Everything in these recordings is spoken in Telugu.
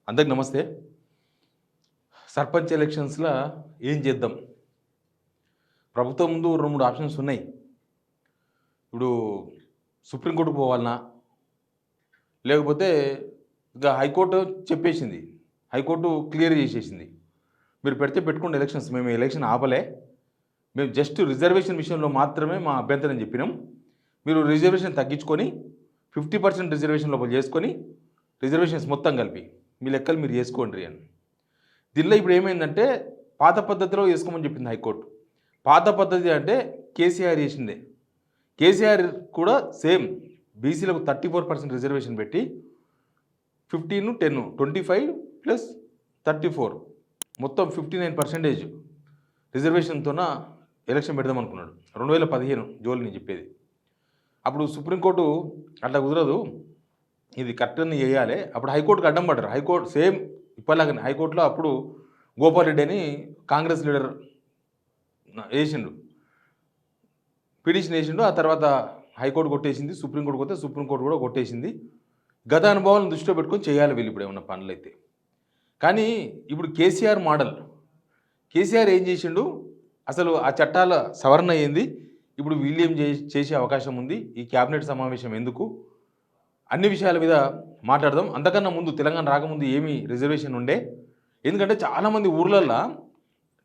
అందరికి నమస్తే. సర్పంచ్ ఎలక్షన్స్లో ఏం చేద్దాం? ప్రభుత్వం ముందు 2-3 ఆప్షన్స్ ఉన్నాయి. ఇప్పుడు సుప్రీంకోర్టుకు పోవాలనా, లేకపోతే ఇక హైకోర్టు చెప్పేసింది, హైకోర్టు క్లియర్ చేసేసింది, మీరు పెడితే పెట్టుకోండి ఎలక్షన్స్, మేము ఎలక్షన్ ఆపలే, మేము జస్ట్ రిజర్వేషన్ విషయంలో మాత్రమే మా అభ్యంతరం చెప్పినాం, మీరు రిజర్వేషన్ తగ్గించుకొని 50% రిజర్వేషన్ లోపల చేసుకొని రిజర్వేషన్స్ మొత్తం కలిపి మీ లెక్కలు మీరు చేసుకోండి అని. దీనిలో ఇప్పుడు ఏమైందంటే పాత పద్ధతిలో వేసుకోమని చెప్పింది హైకోర్టు. పాత పద్ధతి అంటే కేసీఆర్ చేసిందే. కేసీఆర్ కూడా సేమ్ బీసీలకు 34% రిజర్వేషన్ పెట్టి 15, 10, 25 ప్లస్ 34 మొత్తం 59% రిజర్వేషన్తోన ఎలక్షన్ పెడదాం అనుకున్నాడు. 2015 జోలి నేను చెప్పేది. అప్పుడు సుప్రీంకోర్టు అట్లా కుదరదు, ఇది కరెక్ట్ని చేయాలి. అప్పుడు హైకోర్టుకు అడ్డం పడ్డారు. హైకోర్టు సేమ్ ఇప్పటిలాగానే హైకోర్టులో అప్పుడు గోపాల్ రెడ్డి అని కాంగ్రెస్ లీడర్ వేసిండు, పిటిషన్ వేసిండు. ఆ తర్వాత హైకోర్టు కొట్టేసింది, సుప్రీంకోర్టు కొడితే సుప్రీంకోర్టు కూడా కొట్టేసింది. గత అనుభవాలను దృష్టిలో పెట్టుకొని చేయాలి వీళ్ళు ఇప్పుడు ఏమన్నా పనులు అయితే. కానీ ఇప్పుడు కేసీఆర్ మోడల్, కేసీఆర్ ఏం చేసిండు, అసలు ఆ చట్టాల సవరణ అయ్యింది, ఇప్పుడు వీళ్ళు ఏం చేసే అవకాశం ఉంది, ఈ క్యాబినెట్ సమావేశం ఎందుకు, అన్ని విషయాల మీద మాట్లాడదాం. అంతకన్నా ముందు తెలంగాణ రాకముందు ఏమి రిజర్వేషన్ ఉండే, ఎందుకంటే చాలామంది ఊర్లల్లో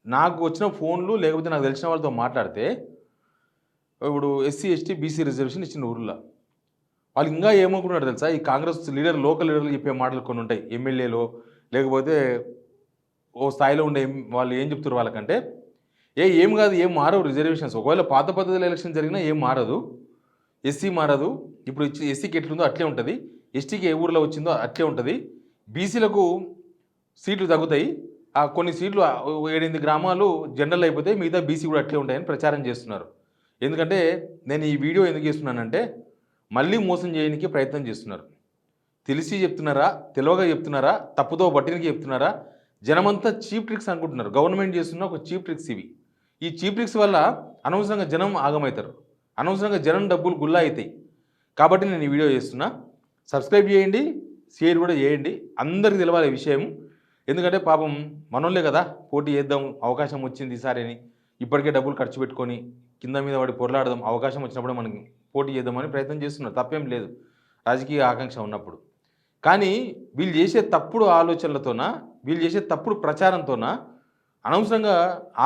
నాకు వచ్చిన ఫోన్లు లేకపోతే నాకు తెలిసిన వాళ్ళతో మాట్లాడితే ఇప్పుడు ఎస్సీ ఎస్టీ బీసీ రిజర్వేషన్ ఇచ్చిన ఊర్లో వాళ్ళు ఇంకా ఏమనుకున్నారు తెలుసా, ఈ కాంగ్రెస్ లీడర్ లోకల్ లీడర్లు చెప్పే మాటలు కొన్ని ఉంటాయి, ఎమ్మెల్యేలో లేకపోతే ఓ స్థాయిలో ఉండే వాళ్ళు ఏం చెప్తారు వాళ్ళకంటే, ఏం కాదు, ఏం మారవు రిజర్వేషన్స్, ఒకవేళ పాత పద్ధతిలో ఎలక్షన్ జరిగినా ఏం మారదు, ఎస్సీ మారదు, ఇప్పుడు ఎస్సీకి ఎట్లుందో అట్లే ఉంటుంది, ఎస్టీకి ఏ ఊర్లో వచ్చిందో అట్లే ఉంటుంది, బీసీలకు సీట్లు తగ్గుతాయి, ఆ కొన్ని సీట్లు 7-8 గ్రామాలు జనరల్ అయిపోతే మిగతా బీసీ కూడా అట్లే ఉంటాయని ప్రచారం చేస్తున్నారు. ఎందుకంటే నేను ఈ వీడియో ఎందుకు చేస్తున్నానంటే మళ్ళీ మోసం చేయడానికి ప్రయత్నం చేస్తున్నారు. తెలిసి చెప్తున్నారా, తెలియగా చెప్తున్నారా, తప్పుతో బట్టినకి చెప్తున్నారా, జనమంతా చీప్ ట్రిక్స్ అనుకుంటున్నారు. గవర్నమెంట్ చేస్తున్న ఒక చీప్ ట్రిక్స్ ఇవి. ఈ చీప్ ట్రిక్స్ వల్ల అనవసరంగా జనం ఆగమవుతారు, అనవసరంగా జనం డబ్బులు గుల్లా అవుతాయి. కాబట్టి నేను ఈ వీడియో చేస్తున్నా. సబ్స్క్రైబ్ చేయండి, షేర్ కూడా చేయండి, అందరికి తెలవాలి విషయం. ఎందుకంటే పాపం మనోళ్ళే కదా, పోటీ చేద్దాం, అవకాశం వచ్చింది ఈసారి అని ఇప్పటికే డబ్బులు ఖర్చు పెట్టుకొని కింద మీద వాడి పొరలాడదాం, అవకాశం వచ్చినప్పుడు మనకి పోటీ చేద్దామని ప్రయత్నం చేస్తున్నారు, తప్పేం లేదు రాజకీయ ఆకాంక్ష ఉన్నప్పుడు. కానీ వీళ్ళు చేసే తప్పుడు ఆలోచనలతోన, వీళ్ళు చేసే తప్పుడు ప్రచారంతోన అనవసరంగా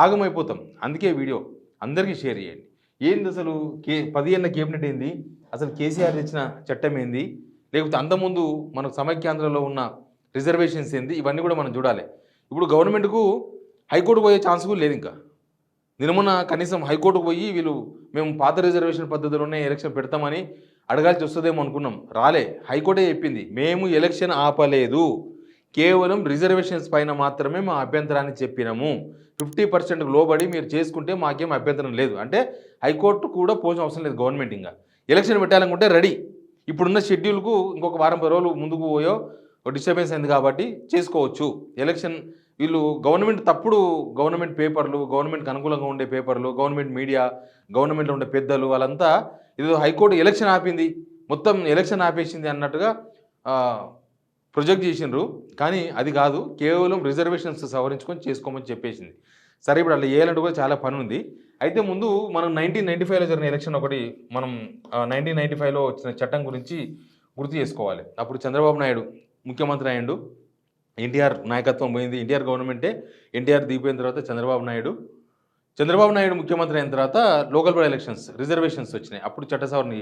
ఆగమైపోతాం. అందుకే వీడియో అందరికీ షేర్ చేయండి. ఏంది అసలు 10 ఏళ్ళ కేబినెట్ ఏంది, అసలు కేసీఆర్ తెచ్చిన చట్టం ఏంది, లేకపోతే అంతకుముందు మనకు సమైక్యాంధ్రలో ఉన్న రిజర్వేషన్స్ ఏంది, ఇవన్నీ కూడా మనం చూడాలి. ఇప్పుడు గవర్నమెంట్కు హైకోర్టు పోయే ఛాన్స్ కూడా లేదు. ఇంకా నిన్న కనీసం హైకోర్టుకు పోయి వీళ్ళు మేము పాత రిజర్వేషన్ పద్ధతిలోనే ఎలక్షన్ పెడతామని అడగాల్సి వస్తుందేమో అనుకున్నాం, రాలే. హైకోర్టే చెప్పింది, మేము ఎలక్షన్ ఆపలేదు, కేవలం రిజర్వేషన్స్ పైన మాత్రమే మా అభ్యంతరాన్ని చెప్పినాము, 50% లోబడి మీరు చేసుకుంటే మాకేం అభ్యంతరం లేదు అంటే హైకోర్టు కూడా పోసిన అవసరం లేదు. గవర్నమెంట్ ఇంకా ఎలక్షన్ పెట్టాలనుకుంటే రెడీ. ఇప్పుడున్న షెడ్యూల్కు ఇంకొక 10 రోజులు ముందుకు పోయో డిస్టర్బెన్స్ అయింది కాబట్టి చేసుకోవచ్చు ఎలక్షన్. వీళ్ళు గవర్నమెంట్ తప్పుడు గవర్నమెంట్ పేపర్లు, గవర్నమెంట్కి అనుకూలంగా ఉండే పేపర్లు, గవర్నమెంట్ మీడియా, గవర్నమెంట్లో ఉండే పెద్దలు వాళ్ళంతా ఇది హైకోర్టు ఎలక్షన్ ఆపింది, మొత్తం ఎలక్షన్ ఆపేసింది అన్నట్టుగా ప్రొజెక్ట్ చేసిండ్రు. కానీ అది కాదు, కేవలం రిజర్వేషన్స్ సవరించుకొని చేసుకోమని చెప్పేసింది. సరే, ఇప్పుడు అట్లా చేయాలంటే కూడా చాలా పని ఉంది. అయితే ముందు మనం 1995లో జరిగిన ఎలక్షన్ ఒకటి, మనం 1995లో వచ్చిన చట్టం గురించి గుర్తు చేసుకోవాలి. అప్పుడు చంద్రబాబు నాయుడు ముఖ్యమంత్రి అయ్యిండు, ఎన్టీఆర్ నాయకత్వం పోయింది, ఎన్టీఆర్ గవర్నమెంటే, ఎన్టీఆర్ దిగిపోయిన తర్వాత చంద్రబాబు నాయుడు ముఖ్యమంత్రి అయిన తర్వాత లోకల్ బాడీ ఎలక్షన్స్ రిజర్వేషన్స్ వచ్చినాయి. అప్పుడు చట్ట సవరణ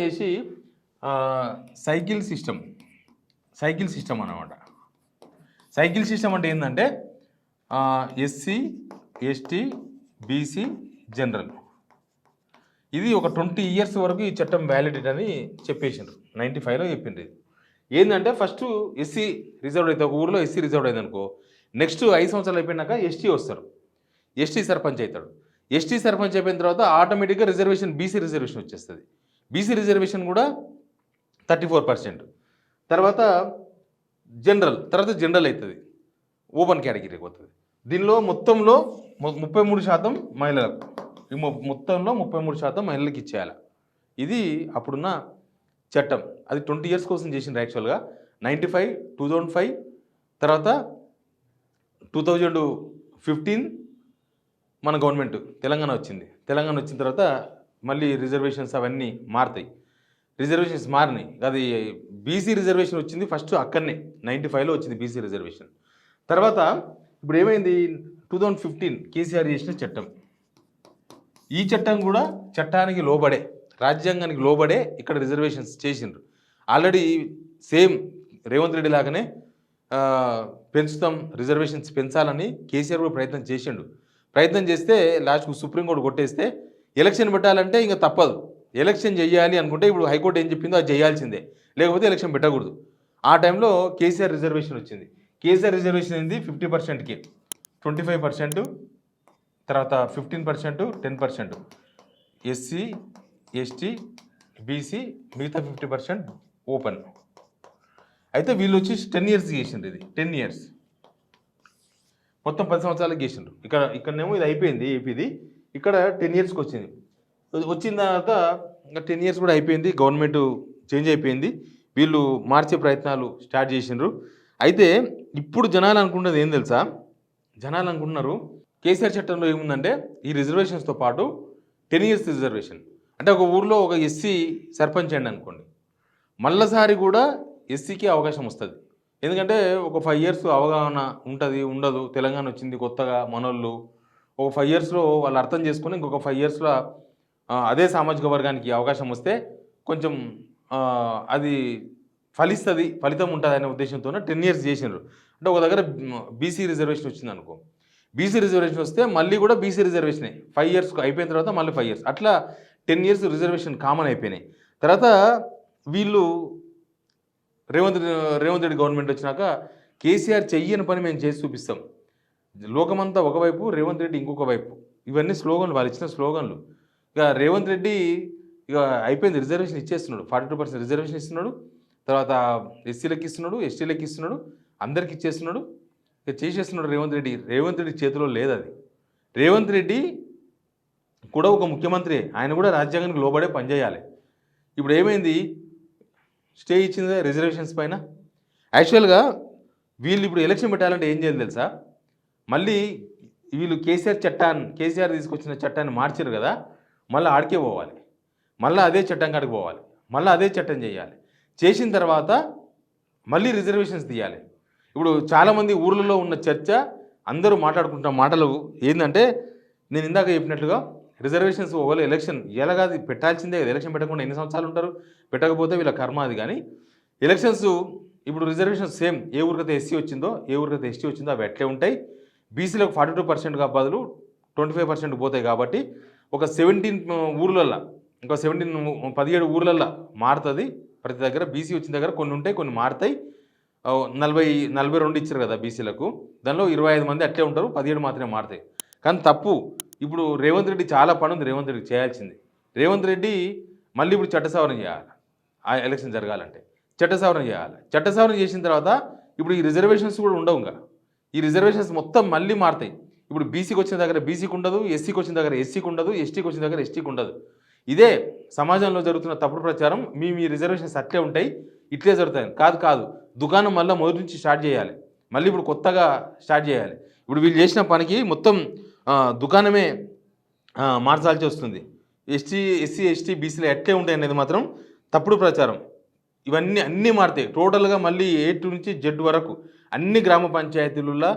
చేసి సైకిల్ సిస్టమ్ అన్నమాట. సైకిల్ సిస్టమ్ అంటే ఏంటంటే ఎస్సీ ఎస్టీ బీసీ జనరల్, ఇది ఒక 20 years వరకు ఈ చట్టం వ్యాలిడిటీ అని చెప్పేసిండ్రు. 95లో చెప్పిండ్రు. ఇది ఏంటంటే ఫస్ట్ ఎస్సీ రిజర్వ్ అయితే, ఒక ఊరిలో ఎస్సీ రిజర్వ్ అయింది అనుకో, నెక్స్ట్ 5 సంవత్సరాలు అయిపోయినాక ఎస్టీ వస్తారు, ఎస్టీ సర్పంచ్ అవుతాడు. ఎస్టీ సర్పంచ్ అయిపోయిన తర్వాత ఆటోమేటిక్గా రిజర్వేషన్ బీసీ రిజర్వేషన్ వచ్చేస్తుంది. బీసీ రిజర్వేషన్ కూడా 34%. తర్వాత జనరల్ అవుతుంది, ఓపెన్ కేటగిరీకి పోతుంది. దీనిలో మొత్తంలో 33% మహిళలకు, ఈ మొత్తంలో 33% మహిళలకు ఇచ్చేయాలి. ఇది అప్పుడున్న చట్టం. అది 20 years కోసం చేసింది యాక్చువల్గా. 95, 2005, తర్వాత 2015 మన గవర్నమెంట్ తెలంగాణ వచ్చింది. తెలంగాణ వచ్చిన తర్వాత మళ్ళీ రిజర్వేషన్స్ అవన్నీ మారుతాయి. రిజర్వేషన్స్ మారినాయి. అది బీసీ రిజర్వేషన్ వచ్చింది ఫస్ట్ అక్కడనే 95లో వచ్చింది బీసీ రిజర్వేషన్. తర్వాత ఇప్పుడు ఏమైంది, 2015 కేసీఆర్ చేసిన చట్టం. ఈ చట్టం కూడా చట్టానికి లోబడే, రాజ్యాంగానికి లోబడే ఇక్కడ రిజర్వేషన్స్ చేసిండ్రు. ఆల్రెడీ సేమ్ రేవంత్ రెడ్డి లాగానే పెంచుతాం, రిజర్వేషన్స్ పెంచాలని కేసీఆర్ కూడా ప్రయత్నం చేస్తే లాస్ట్కు సుప్రీంకోర్టు కొట్టేస్తే ఎలక్షన్ పెట్టాలంటే ఇంకా తప్పదు. ఎలక్షన్ చేయాలి అనుకుంటే ఇప్పుడు హైకోర్టు ఏం చెప్పిందో అది చేయాల్సిందే, లేకపోతే ఎలక్షన్ పెట్టకూడదు. ఆ టైంలో కేసీఆర్ రిజర్వేషన్ వచ్చింది. కేసీఆర్ రిజర్వేషన్ అయింది 50%కి, 25%, తర్వాత 15%, 10%, ఎస్సీ, ఎస్టీ, బీసీ, మిగతా 50% ఓపెన్. అయితే వీళ్ళు వచ్చి 10 years చేసిండ్రు. ఇది 10 years మొత్తం 10 సంవత్సరాలకు చేసిండ్రు. ఇక్కడనేమో ఇది అయిపోయింది ఏపీది, ఇక్కడ 10 yearsకి వచ్చింది. వచ్చిన తర్వాత ఇంకా 10 years కూడా అయిపోయింది, గవర్నమెంట్ చేంజ్ అయిపోయింది, వీళ్ళు మార్చే ప్రయత్నాలు స్టార్ట్ చేసిండ్రు. అయితే ఇప్పుడు జనాలు అనుకుంటున్నది ఏం తెలుసా, జనాలు అనుకుంటున్నారు కేసీఆర్ చట్టంలో ఏముందంటే ఈ రిజర్వేషన్స్తో పాటు 10 years రిజర్వేషన్. అంటే ఒక ఊర్లో ఒక ఎస్సీ సర్పంచ్ అండి అనుకోండి, మళ్ళసారి కూడా ఎస్సీకి అవకాశం వస్తుంది. ఎందుకంటే ఒక 5 years అవగాహన ఉంటుంది ఉండదు, తెలంగాణ వచ్చింది కొత్తగా మనోళ్ళు, ఒక 5 yearsలో వాళ్ళు అర్థం చేసుకుని ఇంకొక 5 yearsలో అదే సామాజిక వర్గానికి అవకాశం వస్తే కొంచెం అది ఫలితం ఉంటుంది అనే ఉద్దేశంతో 10 years చేసినారు. అంటే ఒక దగ్గర బీసీ రిజర్వేషన్ వచ్చింది అనుకో, బీసీ రిజర్వేషన్ వస్తే మళ్ళీ కూడా బీసీ రిజర్వేషనే 5 years అయిపోయిన తర్వాత మళ్ళీ 5 years, అట్లా 10 years రిజర్వేషన్ కామన్ అయిపోయినాయి. తర్వాత వీళ్ళు రేవంత్ రెడ్డి గవర్నమెంట్ వచ్చినాక కేసీఆర్ చెయ్యని పని మేము చేసి చూపిస్తాం, లోకమంతా ఒకవైపు, రేవంత్ రెడ్డి ఇంకొక వైపు, ఇవన్నీ స్లోగన్లు, వాళ్ళు ఇచ్చిన స్లోగన్లు. ఇక రేవంత్ రెడ్డి ఇక అయిపోయింది, రిజర్వేషన్ ఇచ్చేస్తున్నాడు, 42% రిజర్వేషన్ ఇస్తున్నాడు, తర్వాత ఎస్సీలకు ఇస్తున్నాడు, ఎస్టీలకు ఇస్తున్నాడు, అందరికి ఇచ్చేస్తున్నాడు, ఇక చేసేస్తున్నాడు రేవంత్ రెడ్డి చేతిలో లేదు అది. రేవంత్ రెడ్డి కూడా ఒక ముఖ్యమంత్రి, ఆయన కూడా రాజ్యాంగానికి లోబడే పనిచేయాలి. ఇప్పుడు ఏమైంది, స్టే ఇచ్చింది రిజర్వేషన్స్ పైన. యాక్చువల్గా వీళ్ళు ఇప్పుడు ఎలక్షన్ పెట్టాలంటే ఏం చేయాలి తెలుసా, మళ్ళీ వీళ్ళు కేసీఆర్ తీసుకొచ్చిన చట్టాన్ని మార్చారు కదా, మళ్ళీ ఆడికే పోవాలి, మళ్ళీ అదే చట్టం కాడికి పోవాలి, మళ్ళీ అదే చట్టం చేయాలి. చేసిన తర్వాత మళ్ళీ రిజర్వేషన్స్ తీయాలి. ఇప్పుడు చాలామంది ఊర్లలో ఉన్న చర్చ, అందరూ మాట్లాడుకుంటున్న మాటలు ఏంటంటే, నేను ఇందాక చెప్పినట్లుగా రిజర్వేషన్స్ ఒకవేళ ఎలక్షన్ ఎలాగాది పెట్టాల్సిందే కదా, ఎలక్షన్ పెట్టకుండా ఎన్ని సంవత్సరాలు ఉంటారు, పెట్టకపోతే వీళ్ళ కర్మ అది. కానీ ఎలక్షన్స్ ఇప్పుడు రిజర్వేషన్స్ సేమ్ ఏ ఊరికైతే ఎస్సీ వచ్చిందో ఏ ఊరికైతే ఎస్టీ వచ్చిందో అవి అట్లే ఉంటాయి. బీసీలకు 42% బదులు 25% పోతాయి. కాబట్టి ఒక 17 ఊర్లల్లో, ఇంకా 17 ఊర్లల్లో మారుతుంది ప్రతి దగ్గర. బీసీ వచ్చిన దగ్గర కొన్ని ఉంటాయి, కొన్ని మారుతాయి. 42 ఇచ్చారు కదా బీసీలకు, దానిలో 25 మంది అట్లే ఉంటారు, 17 మాత్రమే మారుతాయి. కానీ తప్పు, ఇప్పుడు రేవంత్ రెడ్డి చాలా పని ఉంది రేవంత్ రెడ్డికి చేయాల్సింది. రేవంత్ రెడ్డి మళ్ళీ ఇప్పుడు చట్ట సవరణ చేయాలి, ఆ ఎలక్షన్ జరగాలంటే చట్ట సవరణ చేయాలి. చట్ట సవరణ చేసిన తర్వాత ఇప్పుడు ఈ రిజర్వేషన్స్ కూడా ఉండవు. ఇంకా ఈ రిజర్వేషన్స్ మొత్తం మళ్ళీ మారుతాయి. ఇప్పుడు బీసీకి వచ్చిన దగ్గర బీసీకి ఉండదు, ఎస్సీకి వచ్చిన దగ్గర ఎస్సీకి ఉండదు, ఎస్టీకి వచ్చిన దగ్గర ఎస్టీకి ఉండదు. ఇదే సమాజంలో జరుగుతున్న తప్పుడు ప్రచారం. మీ రిజర్వేషన్స్ అట్లే ఉంటాయి, ఇట్లే జరుగుతాయి. కాదు, దుకాణం మళ్ళీ మొదటి నుంచి స్టార్ట్ చేయాలి, మళ్ళీ ఇప్పుడు కొత్తగా స్టార్ట్ చేయాలి. ఇప్పుడు వీళ్ళు చేసిన పనికి మొత్తం దుకాణమే మార్చాల్సి వస్తుంది. ఎస్సీ, ఎస్టీ, బీసీలు ఎట్లే ఉంటాయి అనేది మాత్రం తప్పుడు ప్రచారం. ఇవన్నీ అన్నీ మారుతాయి టోటల్గా. మళ్ళీ ఏ నుంచి జెడ్ వరకు అన్ని గ్రామ పంచాయతీలలో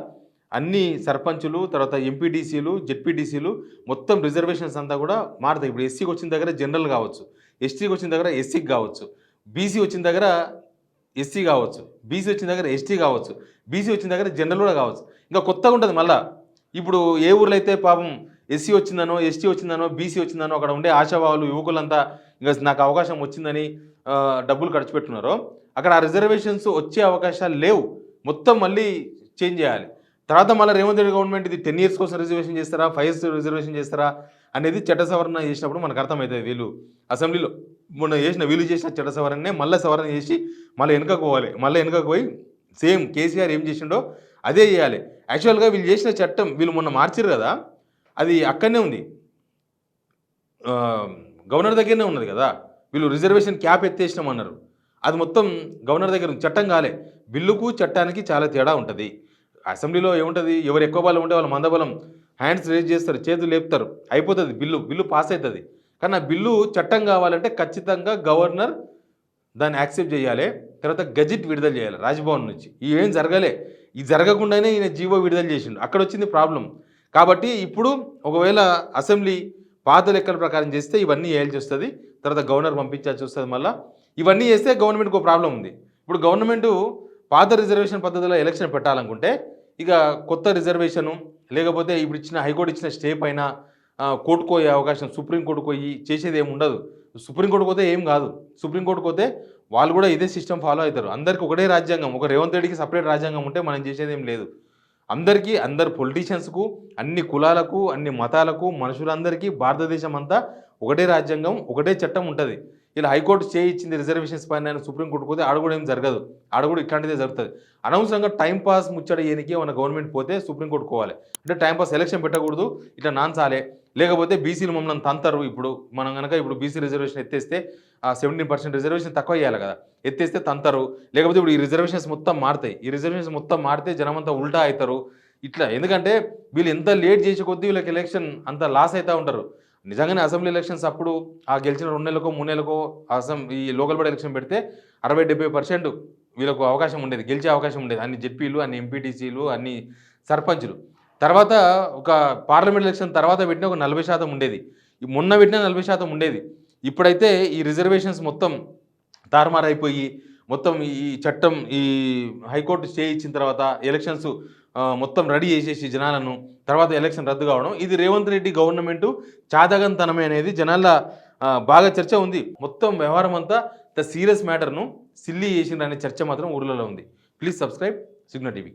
అన్ని సర్పంచులు, తర్వాత ఎంపీటీసీలు, జెడ్పీటీసీలు మొత్తం రిజర్వేషన్స్ అంతా కూడా మారుతాయి. ఇప్పుడు ఎస్సీకి వచ్చిన దగ్గర జనరల్ కావచ్చు, ఎస్టీకి వచ్చిన దగ్గర ఎస్సీకి కావచ్చు, బీసీ వచ్చిన దగ్గర ఎస్సీ కావచ్చు, బీసీ వచ్చిన దగ్గర ఎస్టీ కావచ్చు, బీసీ వచ్చిన దగ్గర జనరల్ కూడా కావచ్చు. ఇంకా కొత్తగా ఉంటుంది మళ్ళీ. ఇప్పుడు ఏ ఊర్లో అయితే పాపం ఎస్సీ వచ్చిందనో, ఎస్టీ వచ్చిందనో, బీసీ వచ్చిందనో అక్కడ ఉండే ఆశావాళ్ళు, యువకులంతా ఇంకా నాకు అవకాశం వచ్చిందని డబ్బులు ఖర్చు పెట్టున్నారో, అక్కడ ఆ రిజర్వేషన్స్ వచ్చే అవకాశాలు లేవు. మొత్తం మళ్ళీ చేంజ్ చేయాలి. తర్వాత మళ్ళీ రేవంత్ రెడ్డి గవర్నమెంట్ ఇది 10 years కోసం రిజర్వేషన్ చేస్తారా, 5 years రిజర్వేషన్ చేస్తారా అనేది చట్ట సవరణ చేసినప్పుడు మనకు అర్థమవుతుంది. వీళ్ళు అసెంబ్లీలో వీళ్ళు చేసిన చట్ట సవరణనే మళ్ళీ సవరణ చేసి మళ్ళీ వెనుకకు పోవాలి. మళ్ళీ వెనుకకు పోయి సేమ్ కేసీఆర్ ఏం చేసిండో అదే చేయాలి. యాక్చువల్గా వీళ్ళు చేసిన చట్టం వీళ్ళు మొన్న మార్చారు కదా, అది అక్కడనే ఉంది, గవర్నర్ దగ్గరనే ఉన్నది కదా. వీళ్ళు రిజర్వేషన్ క్యాప్ ఎత్తేసినామన్నారు. అది మొత్తం గవర్నర్ దగ్గర ఉంది. చట్టం కాలే. బిల్లుకు చట్టానికి చాలా తేడా ఉంటుంది. అసెంబ్లీలో ఏముంటుంది, ఎవరు ఎక్కువ బలం ఉంటే వాళ్ళు మందబలం హ్యాండ్స్ రేజ్ చేస్తారు, చేతులు లేపుతారు, అయిపోతుంది బిల్లు పాస్ అవుతుంది. కానీ ఆ బిల్లు చట్టం కావాలంటే ఖచ్చితంగా గవర్నర్ దాన్ని యాక్సెప్ట్ చేయాలి. తర్వాత గజెట్ విడుదల చేయాలి రాజ్భవన్ నుంచి. ఇవేం జరగలే. ఇది జరగకుండానే ఈయన జీవో విడుదల చేసిండు. అక్కడ వచ్చింది ప్రాబ్లం. కాబట్టి ఇప్పుడు ఒకవేళ అసెంబ్లీ పాత లెక్కల ప్రకారం చేస్తే ఇవన్నీ వేయాల్సి వస్తుంది. తర్వాత గవర్నర్ పంపించాల్సి వస్తుంది. మళ్ళీ ఇవన్నీ చేస్తే గవర్నమెంట్కి ఒక ప్రాబ్లం ఉంది. ఇప్పుడు గవర్నమెంటు పాత రిజర్వేషన్ పద్ధతిలో ఎలక్షన్ పెట్టాలనుకుంటే ఇక కొత్త రిజర్వేషను లేకపోతే ఇప్పుడు ఇచ్చిన హైకోర్టు ఇచ్చిన స్టే పైన కోర్టుకు పోయే అవకాశం, సుప్రీంకోర్టుకు పోయి చేసేది ఏమి ఉండదు. సుప్రీంకోర్టుకు పోతే ఏం కాదు. సుప్రీంకోర్టుకు పోతే వాళ్ళు కూడా ఇదే సిస్టమ్ ఫాలో అవుతారు. అందరికీ ఒకటే రాజ్యాంగం. ఒక రేవంత్ రెడ్డికి సపరేట్ రాజ్యాంగం ఉంటే మనం చేసేది ఏం లేదు. అందరికీ, అందరు పొలిటీషియన్స్కు, అన్ని కులాలకు, అన్ని మతాలకు, మనుషులందరికీ భారతదేశం అంతా ఒకటే రాజ్యాంగం, ఒకటే చట్టం ఉంటుంది. ఇలా హైకోర్టు స్టే ఇచ్చింది రిజర్వేషన్స్ పైన, సుప్రీంకోర్టుకు పోతే ఆడ కూడా ఏం జరగదు. ఆడ కూడా ఇట్లాంటిదే జరుగుతుంది. అనవసరంగా టైంపాస్ ముచ్చట ఏనికి మన గవర్నమెంట్ పోతే సుప్రీంకోర్టుకు పోవాలి. అంటే టైంపాస్ ఎలక్షన్ పెట్టకూడదు, ఇట్లా నాన్సాలే. లేకపోతే బీసీలు మమ్మల్ని తంతారు. ఇప్పుడు మనం కనుక ఇప్పుడు బీసీ రిజర్వేషన్ ఎత్తేస్తే 17% రిజర్వేషన్ తక్కువ చేయాలి కదా, ఎత్తేస్తే తంతారు. లేకపోతే ఇప్పుడు ఈ రిజర్వేషన్స్ మొత్తం మారుతాయి. ఈ రిజర్వేషన్స్ మొత్తం మారితే జనమంతా ఉల్టా అవుతారు. ఇట్లా ఎందుకంటే వీళ్ళు ఎంత లేట్ చేసే కొద్దీ వీళ్ళకి ఎలక్షన్ అంత లాస్ అవుతూ ఉంటారు. నిజంగానే అసెంబ్లీ ఎలక్షన్స్ అప్పుడు ఆ గెలిచిన 2 నెలలకో 3 నెలలకో ఈ లోకల్ బాడీ ఎలక్షన్ పెడితే 60-70% వీళ్ళకు అవకాశం ఉండేది, గెలిచే అవకాశం ఉండేది. అన్ని జెడ్పీలు, అన్ని ఎంపీటీసీలు, అన్ని సర్పంచులు. తర్వాత ఒక పార్లమెంట్ ఎలక్షన్ తర్వాత పెట్టిన ఒక 40% ఉండేది. మొన్న పెట్టిన 40% ఉండేది. ఇప్పుడైతే ఈ రిజర్వేషన్స్ మొత్తం తారుమారైపోయి మొత్తం ఈ చట్టం ఈ హైకోర్టు స్టే ఇచ్చిన తర్వాత ఎలక్షన్స్ మొత్తం రెడీ చేసేసి జనాలను తర్వాత ఎలక్షన్ రద్దు కావడం, ఇది రేవంత్ రెడ్డి గవర్నమెంటు చాదగంతనమే అనేది జనాల బాగా చర్చ ఉంది. మొత్తం వ్యవహారం అంతా ద సీరియస్ మ్యాటర్ను సిల్లీ చేసిండ్రు అనే చర్చ మాత్రం ఊర్లలో ఉంది. Please subscribe signal TV.